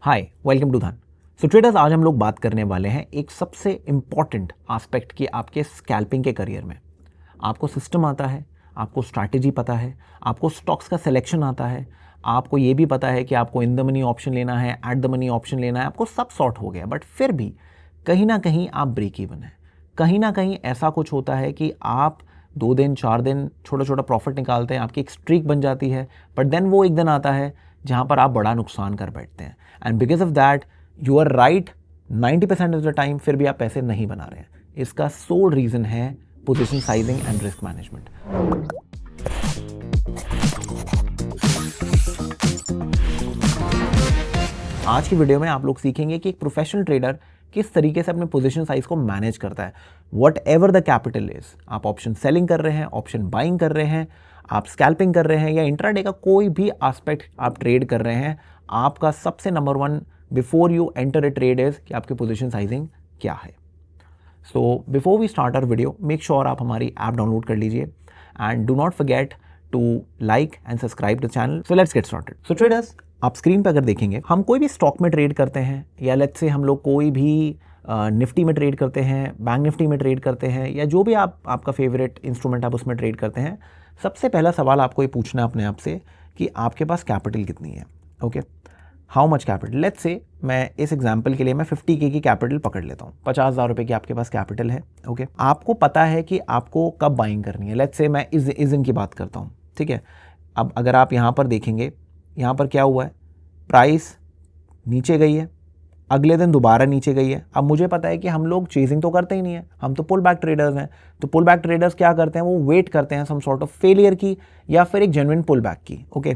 Hi, welcome to धन। सो traders, आज हम लोग बात करने वाले हैं एक सबसे इंपॉर्टेंट एस्पेक्ट की आपके स्कैल्पिंग के करियर में। आपको सिस्टम आता है, आपको स्ट्रैटेजी पता है, आपको स्टॉक्स का सिलेक्शन आता है, आपको ये भी पता है कि आपको इन द मनी ऑप्शन लेना है, एट द मनी ऑप्शन लेना है, आपको सब सॉर्ट हो गया। बट फिर भी कहीं ना कहीं आप ब्रेक इवन है। कहीं ना कहीं ऐसा कुछ होता है कि आप 2 दिन 4 दिन छोटा छोटा प्रॉफिट निकालते हैं, आपकी एक स्ट्रीक बन जाती है। बट देन वो एक दिन आता है जहाँ पर आप बड़ा नुकसान कर बैठते हैं, and because of that you are right 90% of the time, फिर भी आप पैसे नहीं बना रहे हैं। इसका सोल रीजन है position sizing and risk management. आज की वीडियो में आप लोग सीखेंगे कि एक प्रोफेशनल ट्रेडर किस तरीके से अपने पोजीशन साइज को मैनेज करता है, what ever the capital is. आप ऑप्शन सेलिंग कर रहे हैं, ऑप्शन बाइंग कर रहे हैं, आप स्कैल्पिंग कर रहे हैं, या इंट्राडे का कोई भी एस्पेक्ट आप ट्रेड कर रहे हैं, आपका सबसे number 1 before you enter a trade is कि आपकी पोजीशन साइजिंग क्या है। So before we start our video, make sure आप हमारी ऐप डाउनलोड कर लीजिए and do not forget to like and subscribe the channel. So let's get started. So traders, आप screen पर अगर देखेंगे, हम कोई भी स्टॉक में ट्रेड करते हैं, या लेट्स से हम लोग कोई भी निफ्टी में ट्रेड करते हैं, बैंक निफ्टी में ट्रेड करते हैं, या जो भी आपका फेवरेट इंस्ट्रूमेंट आप उसमें ट्रेड करते हैं, सबसे पहला सवाल आपको ये पूछना है अपने आप से कि आपके पास कैपिटल कितनी है। Okay, how much capital. Let's say मैं इस एग्जांपल के लिए मैं 50K की कैपिटल पकड़ लेता हूँ। 50,000 रुपये की आपके पास कैपिटल है। ओके, आपको पता है कि आपको कब बाइंग करनी है। लेट्स से मैं इस दिन की बात करता हूँ, ठीक है। अब अगर आप यहाँ पर देखेंगे, यहाँ पर क्या हुआ है, प्राइस नीचे गई है, अगले दिन दोबारा नीचे गई है। अब मुझे पता है कि हम लोग चेजिंग तो करते ही नहीं है, हम तो पुल बैक ट्रेडर्स हैं। तो पुल बैक ट्रेडर्स क्या करते हैं, वो वेट करते हैं सम सॉर्ट ऑफ फेलियर की, या फिर एक जेन्युइन पुल बैक की। ओके,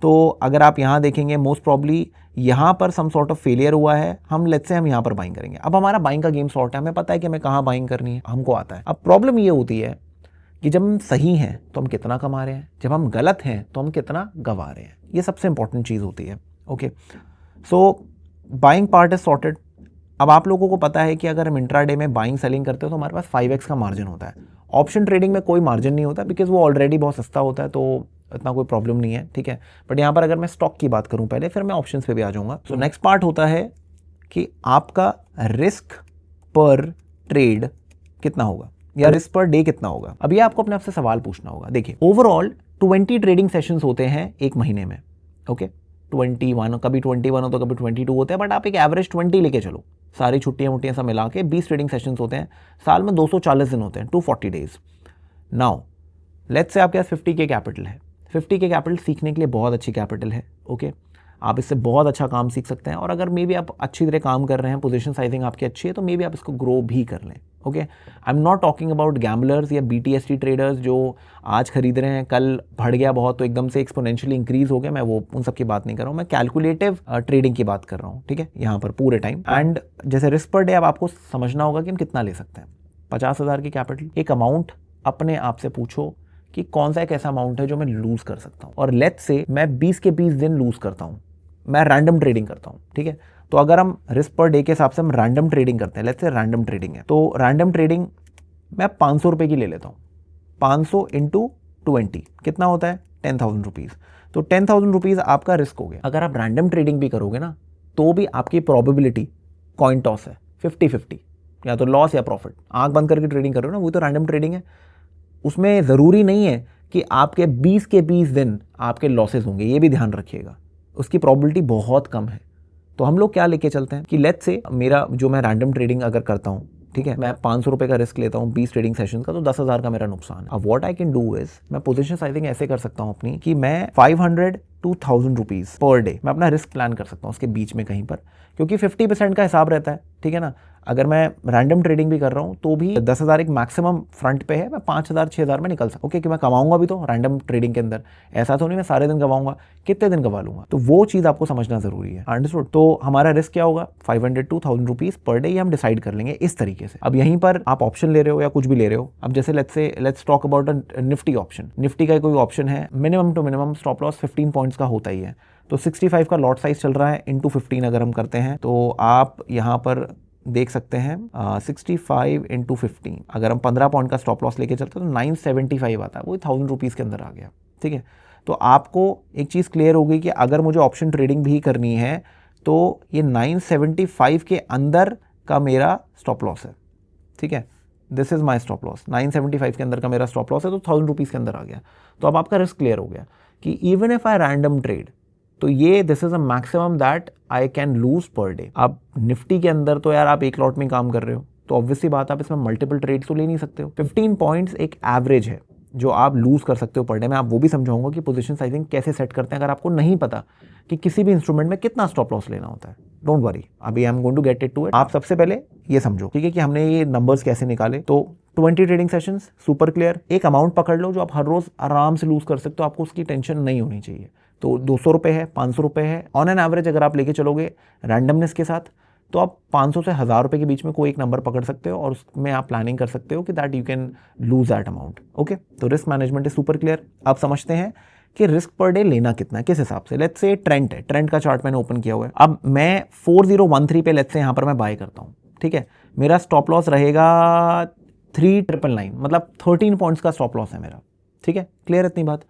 तो अगर आप यहाँ देखेंगे, मोस्ट प्रॉब्ली यहाँ पर सम सॉर्ट ऑफ फेलियर हुआ है, हम लेट्स से हम यहाँ पर बाइंग करेंगे। अब हमारा बाइंग का गेम सॉर्ट है, हमें पता है कि हमें कहाँ बाइंग करनी है, हमको आता है। अब प्रॉब्लम ये होती है कि जब हम सही हैं तो हम कितना कमा रहे हैं, जब हम गलत हैं तो हम कितना गंवा रहे हैं। ये सबसे इंपॉर्टेंट चीज़ होती है। Okay, so buying part is sorted. अब आप लोगों को पता है कि अगर हम इंट्राडे में बाइंग सेलिंग करते हो तो हमारे पास 5x का मार्जिन होता है। ऑप्शन ट्रेडिंग में कोई मार्जिन नहीं होता, बिकॉज वो ऑलरेडी बहुत सस्ता होता है, तो इतना कोई प्रॉब्लम नहीं है, ठीक है। बट यहाँ पर अगर मैं स्टॉक की बात करूँ पहले, फिर मैं ऑप्शंस पे भी आ जाऊँगा। सो नेक्स्ट पार्ट होता है कि आपका रिस्क पर ट्रेड कितना होगा, या रिस्क पर डे कितना होगा। अब ये आपको अपने आप से सवाल पूछना होगा। देखिए, ओवरऑल 20 ट्रेडिंग सेशंस होते हैं एक महीने में। ओके, 21, कभी 21 हो तो कभी 22 होते हैं, बट आप एक एवरेज 20 लेके चलो। सारी छुट्टियां मुट्टियां सब मिला के 20 ट्रेडिंग सेशंस होते हैं, साल में 240 दिन होते हैं, 240 डेज। नाउ लेट्स से आपके पास 50K कैपिटल है। 50K कैपिटल सीखने के लिए बहुत अच्छी कैपिटल है। ओके, आप इससे बहुत अच्छा काम सीख सकते हैं, और अगर मे बी आप अच्छी तरह काम कर रहे हैं, पोजीशन साइजिंग आपकी अच्छी है, तो मे बी आप इसको ग्रो भी कर लें। Okay, I am not talking about gamblers या BTST ट्रेडर्स जो आज खरीद रहे हैं, कल बढ़ गया बहुत तो एकदम से एक्सपोनेंशियली इंक्रीज हो गया। मैं वो उन सब की बात नहीं कर रहा हूँ, मैं कैलकुलेटिव ट्रेडिंग की बात कर रहा हूँ, ठीक है, यहाँ पर पूरे टाइम। एंड जैसे रिस्क पर डे अब आपको समझना होगा कि हम कितना ले सकते हैं। 50,000 की कैपिटल, एक अमाउंट अपने आप से पूछो कि कौन सा एक ऐसा अमाउंट है जो मैं लूज कर सकता हूँ। और लेट्स से मैं 20 के 20 दिन लूज करता हूँ, मैं रैंडम ट्रेडिंग करता हूँ, ठीक है। तो अगर हम रिस्क पर डे के हिसाब से हम रैंडम ट्रेडिंग करते हैं, लेट्स से रैंडम ट्रेडिंग है, तो रैंडम ट्रेडिंग मैं 500 रुपये की ले लेता हूँ। 500 इंटू 20 कितना होता है, 10,000 रुपीज़। तो 10,000 रुपीज़ आपका रिस्क हो गया। अगर आप रैंडम ट्रेडिंग भी करोगे ना, तो भी आपकी प्रोबेबिलिटी कॉइन टॉस है 50-50, या तो लॉस या प्रॉफिट। आंख बंद करके ट्रेडिंग कर रहे हो ना, वो तो रैंडम ट्रेडिंग है। उसमें ज़रूरी नहीं है कि आपके 20 के 20 दिन आपके लॉसेज होंगे, ये भी ध्यान रखिएगा। उसकी प्रोबेबिलिटी बहुत कम है। तो हम लोग क्या लेके चलते हैं कि लेट्स से मेरा जो मैं रैंडम ट्रेडिंग अगर करता हूँ, ठीक है, मैं 500 रुपये का रिस्क लेता हूँ 20 ट्रेडिंग सेशन का, तो 10,000 का मेरा नुकसान है। अब what I can do is, मैं पोजीशन साइजिंग ऐसे कर सकता हूँ अपनी कि मैं 500 to 1,000 रुपीज़ पर डे मैं अपना रिस्क प्लान कर सकता हूँ उसके बीच में कहीं पर, क्योंकि 50% का हिसाब रहता है, ठीक है ना। अगर मैं रैंडम ट्रेडिंग भी कर रहा हूँ तो भी 10,000 एक मैक्सिमम फ्रंट पे है, मैं 5,000 6,000 में निकल सकता हूँ। ओके, कि मैं कमाऊंगा भी तो रैंडम ट्रेडिंग के अंदर, ऐसा तो नहीं मैं सारे दिन कमाऊंगा, कितने दिन कमा लूंगा, तो वो चीज़ आपको समझना जरूरी है। अंडरस्टूड। तो हमारा रिस्क क्या होगा, 500 to 1,000 रुपीज़ पर डे, ये हम डिसाइड कर लेंगे इस तरीके से। अब यहीं पर आप ऑप्शन ले रहे हो या कुछ भी ले रहे हो। अब जैसे let's talk about a Nifty option. Nifty का कोई ऑप्शन है, minimum to minimum stop loss 15 points का होता ही है, तो 65 का लॉट साइज चल रहा है, इंटू 15 अगर हम करते हैं तो आप यहाँ पर देख सकते हैं 65 इंटू 15, अगर हम 15 पॉइंट का स्टॉप लॉस लेके चलते हैं तो 975 आता है, वो 1,000 रुपीज़ के अंदर आ गया, ठीक है। तो आपको एक चीज़ क्लियर हो गई कि अगर मुझे ऑप्शन ट्रेडिंग भी करनी है तो ये 975 के अंदर का मेरा स्टॉप लॉस है, ठीक है, this is my stop loss, 975 के अंदर का मेरा स्टॉप लॉस है, तो 1000 रुपीज़ के अंदर आ गया। तो अब आपका रिस्क क्लियर हो गया कि even if I random trade, तो ये this is a maximum that I can lose per day. अब निफ्टी के अंदर तो यार आप एक लॉट में काम कर रहे हो, तो ऑब्वियसली बात आप इसमें मल्टीपल ट्रेड्स तो ले नहीं सकते हो। 15 पॉइंट्स एक एवरेज है जो आप लूज कर सकते हो पर डे में। आप वो भी समझाऊंगा कि पोजीशन साइजिंग कैसे सेट करते हैं अगर आपको नहीं पता कि किसी भी इंस्ट्रूमेंट में कितना स्टॉप लॉस लेना होता है। डोंट वरी, अभी I am going to get it to it. आप सबसे पहले ये समझो, ठीक है, कि हमने ये नंबर्स कैसे निकाले। तो 20 ट्रेडिंग सेशंस, सुपर क्लियर। एक अमाउंट पकड़ लो जो आप हर रोज आराम से लूज कर सकते हो, आपको उसकी टेंशन नहीं होनी चाहिए। तो 200 रुपये है, 500 रुपये है, ऑन एन एवरेज अगर आप लेके चलोगे रैंडमनेस के साथ, तो आप 500 से 1000 रुपये के बीच में कोई एक नंबर पकड़ सकते हो और उसमें आप प्लानिंग कर सकते हो कि that you can lose that amount. Okay, तो risk management is super clear. अब समझते हैं कि रिस्क पर डे लेना कितना है, किस हिसाब से। लेट्स से ट्रेंड है, ट्रेंड का चार्ट मैंने ओपन किया हुआ है। अब मैं 4013 पे लेट्स से यहाँ पर मैं बाय करता हूँ, ठीक है, मेरा स्टॉप लॉस रहेगा 3999, मतलब 13 पॉइंट्स का स्टॉप लॉस है मेरा, ठीक है, क्लियर इतनी बात।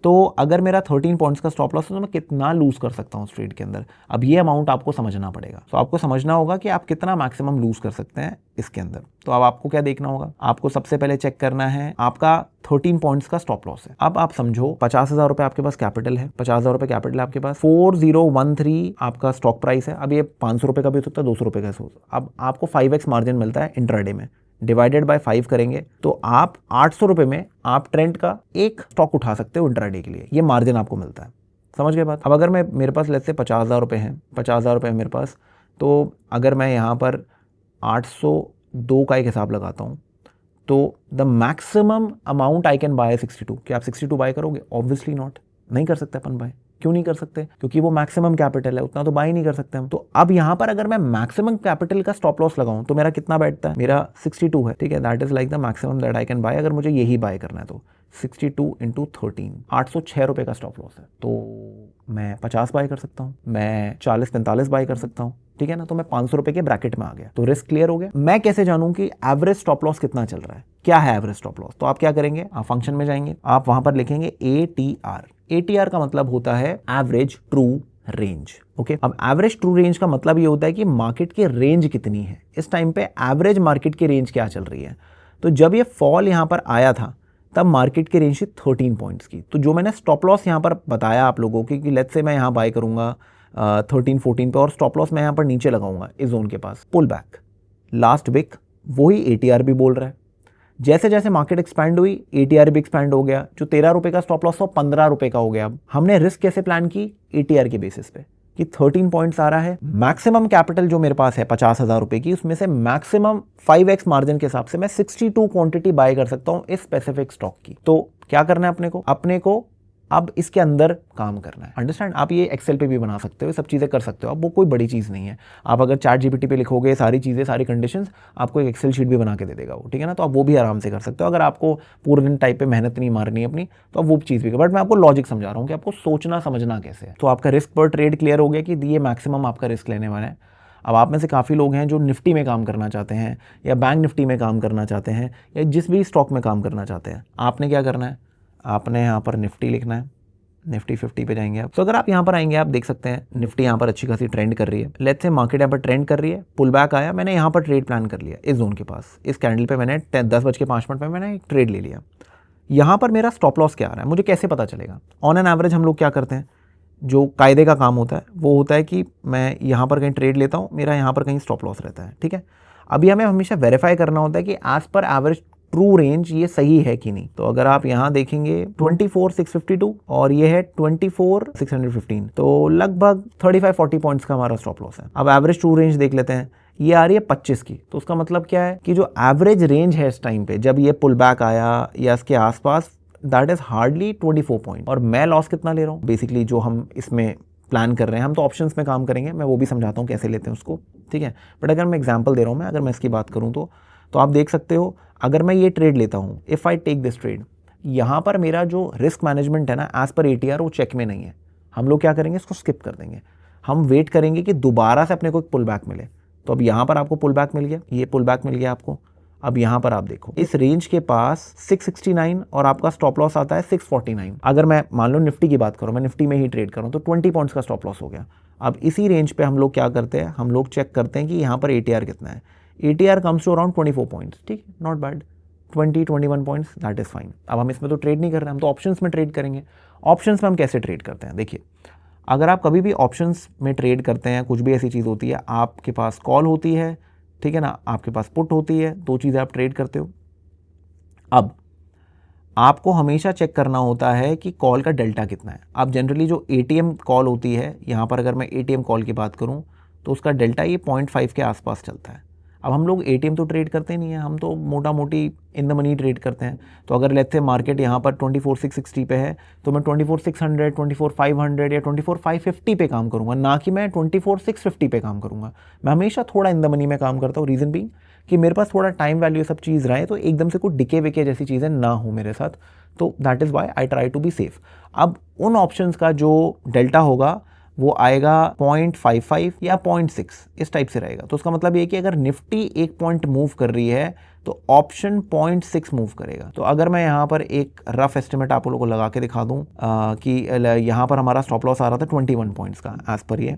तो अगर मेरा 13 पॉइंट्स का स्टॉप लॉस है तो मैं कितना लूज कर सकता हूँ उस ट्रेड के अंदर। अब ये अमाउंट आपको समझना पड़ेगा। तो आपको समझना होगा कि आप कितना मैक्सिमम लूज कर सकते हैं इसके अंदर। तो अब आपको क्या देखना होगा, आपको सबसे पहले चेक करना है आपका 13 पॉइंट्स का स्टॉप लॉस है। अब आप समझो 50,000 रुपये आपके पास कैपिटल है, 50,000 रुपये कैपिटल है आपके पास, 4013 आपका स्टॉक प्राइस है। अब ये 500 रुपये का भी हो सकता है, 200 रुपये का हो सकता है। अब आपको 5x मार्जिन मिलता है इंट्राडे में, डिवाइडेड बाय 5 करेंगे तो आप 800 रुपये में आप ट्रेंड का एक स्टॉक उठा सकते हो इंट्राडे के लिए, ये मार्जिन आपको मिलता है। समझ गए बात। अब अगर मैं मेरे पास लेट्स से 50,000 रुपये हैं, 50,000 रुपये है मेरे पास, तो अगर मैं यहाँ पर 802 का एक हिसाब लगाता हूँ, तो the maximum amount I can buy 62। क्या आप 62 बाय करोगे? ऑब्वियसली नॉट, नहीं कर सकते अपन बाय। क्यों नहीं कर सकते? क्योंकि वो मैक्सिमम कैपिटल है, उतना तो बाय नहीं कर सकते हम। तो अब यहाँ पर अगर मैं मैक्सिमम कैपिटल का स्टॉप लॉस लगाऊं तो मेरा कितना बैठता है? मेरा 62 है, ठीक है, that is like the maximum that I can buy. अगर मुझे यही बाय करना है तो 62 इंटू 13, 806 रुपये का स्टॉप लॉस है। तो मैं 50 बाय कर सकता हूँ, मैं 40-45 बाय कर सकता हूँ, ठीक है ना। तो मैं 500 रुपये के ब्रैकेट में आ गया, तो रिस्क क्लियर हो गया। मैं कैसे जानूं कि एवरेज स्टॉप लॉस कितना चल रहा है, क्या है एवरेज स्टॉप लॉस? तो आप क्या करेंगे, आप फंक्शन में जाएंगे, आप वहां पर लिखेंगे ATR। ATR का मतलब होता है एवरेज ट्रू रेंज। ओके, अब एवरेज ट्रू रेंज का मतलब ये होता है कि मार्केट की रेंज कितनी है इस टाइम पे, एवरेज मार्केट की रेंज क्या चल रही है। तो जब ये फॉल यहां पर आया था तब मार्केट की रेंज थी 13 पॉइंट्स की। तो जो मैंने स्टॉप लॉस यहां पर बताया आप लोगों की कि लेट्स से मैं यहां बाय करूंगा 13-14 पे और स्टॉप लॉस मैं यहां पर नीचे लगाऊंगा इस जोन के पास, पुल बैक लास्ट वीक, वही ATR भी बोल रहा है। जैसे जैसे मार्केट एक्सपैंड हुई ATR भी एक्सपैंड हो गया, जो 13 रुपये का स्टॉप लॉस था 15 रुपये का हो गया। अब हमने रिस्क कैसे प्लान की? ATR के बेसिस पे कि 13 पॉइंट्स आ रहा है, मैक्सिमम कैपिटल जो मेरे पास है 50,000 रुपये की, उसमें से मैक्सिमम 5x मार्जिन के हिसाब से मैं 62 क्वांटिटी बाय कर सकता हूं इस स्पेसिफिक स्टॉक की। तो क्या करना है अपने को अब इसके अंदर काम करना है। अंडरस्टैंड? आप ये एक्सेल पे भी बना सकते हो, सब चीज़ें कर सकते हो, अब वो कोई बड़ी चीज़ नहीं है। आप अगर ChatGPT पे लिखोगे सारी चीज़ें, सारी कंडीशंस, आपको एक एक्सेल शीट भी बना के दे देगा वो, ठीक है ना। तो आप वो भी आराम से कर सकते हो। अगर आपको पूरे दिन टाइप पे मेहनत नहीं मारनी है अपनी, तो आप वो चीज़ भी कर। बट मैं आपको लॉजिक समझा रहा हूँ कि आपको सोचना समझना कैसे है। तो आपका रिस्क पर ट्रेड क्लियर हो गया कि ये मैक्सिमम आपका रिस्क लेने वाला है। अब आप में से काफ़ी लोग हैं जो निफ्टी में काम करना चाहते हैं या बैंक निफ्टी में काम करना चाहते हैं या जिस भी स्टॉक में काम करना चाहते हैं। आपने क्या करना है, आपने यहाँ पर निफ्टी लिखना है, निफ्टी 50 पे जाएंगे आप। तो अगर आप यहाँ पर आएंगे आप देख सकते हैं निफ्टी यहाँ पर अच्छी खासी ट्रेंड कर रही है। लेट्स से मार्केट यहाँ पर ट्रेंड कर रही है, पुल बैक आया, मैंने यहाँ पर ट्रेड प्लान कर लिया इस जोन के पास, इस कैंडल पे मैंने 10:05 पे मैंने एक ट्रेड ले लिया। यहाँ पर मेरा स्टॉप लॉस क्या आ रहा है मुझे कैसे पता चलेगा? ऑन एन एवरेज हम लोग क्या करते हैं, जो कायदे का काम होता है वो होता है कि मैं यहाँ पर कहीं ट्रेड लेता हूँ, मेरा यहाँ पर कहीं स्टॉप लॉस रहता है, ठीक है। अभी हमें हमेशा वेरीफाई करना होता है कि as per average true range ये सही है कि नहीं। तो अगर आप यहाँ देखेंगे 24,652 और ये है 24,615, तो लगभग 35-40 पॉइंट्स का हमारा स्टॉप लॉस है। अब एवरेज ट्रू रेंज देख लेते हैं, ये आ रही है 25 की। तो उसका मतलब क्या है कि जो एवरेज रेंज है इस टाइम पे, जब ये पुल बैक आया या इसके आसपास, दैट इज हार्डली 24 पॉइंट। और मैं लॉस कितना ले रहा हूँ बेसिकली, जो हम इसमें प्लान कर रहे हैं, हम तो ऑप्शंस में काम करेंगे, मैं वो भी समझाता हूँ कैसे लेते हैं उसको, ठीक है। बट अगर मैं एग्जांपल दे रहा हूँ, अगर मैं इसकी बात करूँ तो आप देख सकते हो, अगर मैं ये ट्रेड लेता हूँ, if I take this trade, यहाँ पर मेरा जो रिस्क मैनेजमेंट है ना एज पर ATR वो चेक में नहीं है। हम लोग क्या करेंगे, इसको स्किप कर देंगे। हम वेट करेंगे कि दोबारा से अपने को एक पुल बैक मिले। तो अब यहाँ पर आपको पुल बैक मिल गया, ये पुल बैक मिल गया आपको। अब यहाँ पर आप देखो इस रेंज के पास 669 और आपका स्टॉप लॉस आता है 649। अगर मैं मान लो निफ्टी की बात करूँ, मैं निफ्टी में ही ट्रेड करूँ, तो 20 पॉइंट्स का स्टॉप लॉस हो गया। अब इसी रेंज पे हम लोग क्या करते हैं, हम लोग चेक करते हैं कि यहाँ पर ATR कितना है. ATR comes to around 24 points. ठीक, not bad. 20-21 points, that is fine. अब हम इसमें तो ट्रेड नहीं कर रहे हैं, हम तो ऑप्शंस में ट्रेड करेंगे. ऑप्शंस में हम कैसे ट्रेड करते हैं, देखिए, अगर आप कभी भी ऑप्शंस में ट्रेड करते हैं, कुछ भी ऐसी चीज़ होती है, आपके पास कॉल होती है, ठीक है ना, आपके पास पुट होती है, दो चीज़ें आप ट्रेड करते हो. अब आपको हमेशा चेक करना होता है कि कॉल का डेल्टा कितना है. अब जनरली जो ATM कॉल होती है, यहाँ पर अगर मैं ATM कॉल की बात करूँ तो उसका डेल्टा ये 0.5 के आसपास चलता है. अब हम लोग ATM तो ट्रेड करते नहीं हैं, हम तो मोटा मोटी इन द मनी ट्रेड करते हैं. तो अगर लेट्स से मार्केट यहाँ पर 24,660 पे है तो मैं 24,600, 24,500 या 24,550 पे काम करूँगा, ना कि मैं 24,650 पे काम करूँगा. मैं हमेशा थोड़ा इन द मनी में काम करता हूँ. रीज़न बीइंग कि मेरे पास थोड़ा टाइम वैल्यू सब चीज़ रहे, तो एकदम से कुछ डिके विके जैसी चीज़ें ना हो मेरे साथ. तो that is why I try to be safe. अब उन ऑप्शंस का जो डेल्टा होगा वो आएगा 0.55 या 0.6, इस टाइप से रहेगा. तो उसका मतलब ये कि अगर निफ्टी 1 पॉइंट मूव कर रही है तो ऑप्शन 0.6 मूव करेगा. तो अगर मैं यहाँ पर एक रफ एस्टिमेट आप लोगों को लगा के दिखा दूँ कि यहाँ पर हमारा स्टॉप लॉस आ रहा था 21 पॉइंट्स का एज पर ये.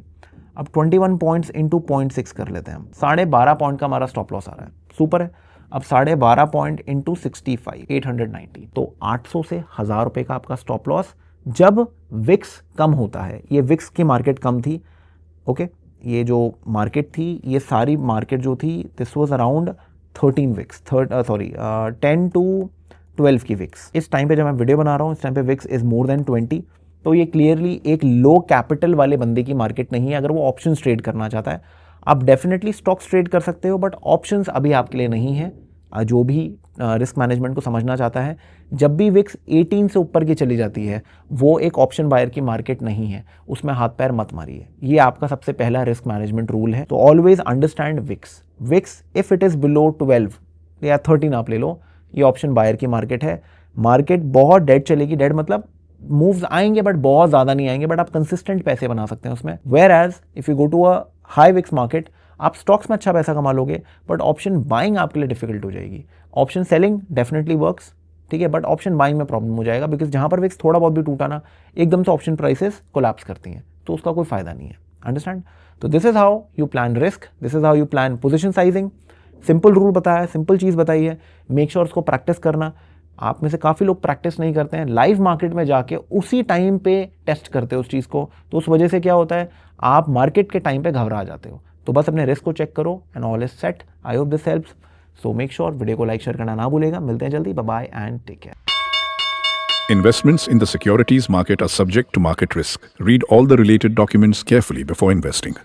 अब 21 पॉइंट्स इंटू 0.6 कर लेते हैं हम, 12.5 पॉइंट का हमारा स्टॉप लॉस आ रहा है. सुपर है. अब 12.5 पॉइंट इंटू 65, 890, तो 800 से 1000 रुपये का आपका स्टॉप लॉस जब विक्स कम होता है. ये विक्स की मार्केट कम थी. ओके, ये जो मार्केट थी, ये सारी मार्केट जो थी, this was around 13 VIX, 10 to 12 की विक्स. इस टाइम पे जब मैं वीडियो बना रहा हूँ, इस टाइम पे विक्स इज मोर देन 20. तो ये क्लियरली एक लो कैपिटल वाले बंदे की मार्केट नहीं है. अगर वो ऑप्शंस ट्रेड करना चाहता है, आप डेफिनेटली स्टॉक्स ट्रेड कर सकते हो, बट ऑप्शंस अभी आपके लिए नहीं है. जो भी रिस्क मैनेजमेंट को समझना चाहता है, जब भी विक्स 18 से ऊपर की चली जाती है, वो एक ऑप्शन बायर की मार्केट नहीं है, उसमें हाथ पैर मत मारिए. ये आपका सबसे पहला रिस्क मैनेजमेंट रूल है. तो always understand VIX. VIX if it is below 12 या 13 आप ले लो, ये ऑप्शन बायर की मार्केट है. मार्केट बहुत डेड चलेगी. डेड मतलब मूव्स आएंगे बट बहुत ज़्यादा नहीं आएंगे, बट आप कंसिस्टेंट पैसे बना सकते हैं उसमें. Whereas if you go to a high VIX market, आप स्टॉक्स में अच्छा पैसा कमा लोगे, बट ऑप्शन बाइंग आपके लिए डिफिकल्ट हो जाएगी. ऑप्शन सेलिंग डेफिनेटली वर्क्स, ठीक है, बट ऑप्शन बाइंग में प्रॉब्लम हो जाएगा, बिकॉज जहाँ पर विक्स थोड़ा बहुत भी टूटा ना, एकदम से ऑप्शन प्राइसेस कोलैप्स करती हैं, तो उसका कोई फायदा नहीं है. अंडरस्टैंड? तो this is how you plan risk, this is how you plan position sizing. Simple rule बताया, सिंपल चीज़ बताई है. मेक श्योर उसको प्रैक्टिस करना. आप में से काफ़ी लोग प्रैक्टिस नहीं करते हैं, लाइव मार्केट में जाके उसी टाइम पे टेस्ट करते हो उस चीज़ को. तो उस वजह से क्या होता है, आप मार्केट के टाइम पे घबरा जाते हो. तो बस अपने रिस्क को चेक करो and all is set. I hope this helps. So make sure video को लाइक शेयर करना ना भूलेगा. मिलते हैं जल्दी. Bye bye and take care. Investments in the securities market are subject to market risk. Read all the related documents carefully before investing.